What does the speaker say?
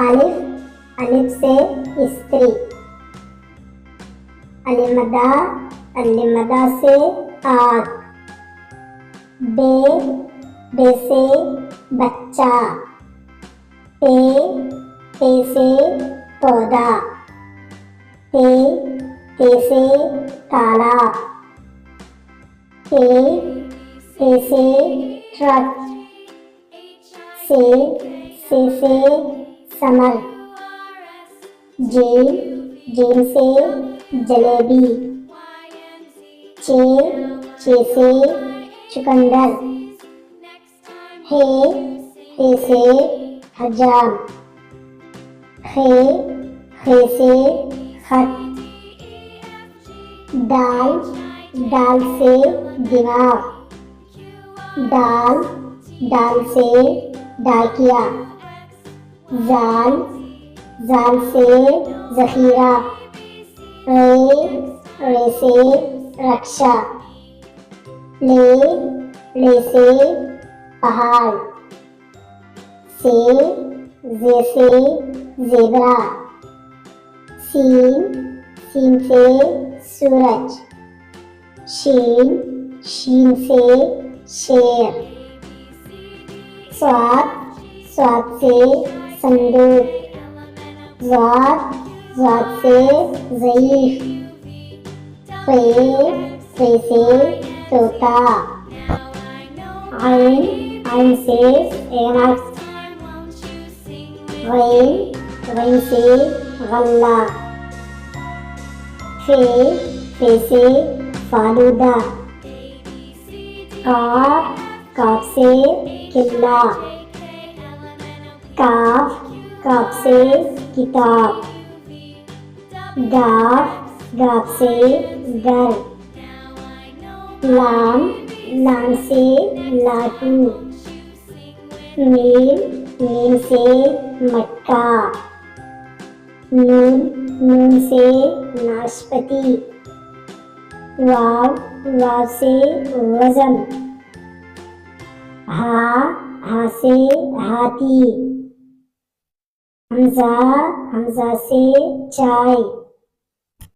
अलिफ अलिफ से स्त्री। अलिमदा अलिमदा से आग। बे बे से बच्चा। पे पे से पौधा। ते ते से तालाब। ते ते से ट्रक। से समर। जीम से जलेबी। चे से चुकंदर। हे से हजाम। खे से खत। दाल से दिमाग। दाल से डाकिया। जाल से जखीरा। रे से रक्षा। ले से पहाड़। जे से ज़ेबरा। सीन से सूरज। शीन से शेर। स्वाद से संदूक। ज़ाद से ज़ईफ। फ़े से तोता। आइन से ऐनक। गैन से गल्ला। फे से फालूदा। काफ से किल्ला। काफ से किताब। गाफ से घर। लाम से लाटू। मीम से मटका। नून से नाशपाती। वाव से वजन। हा से हाथी। हमजा से चाय।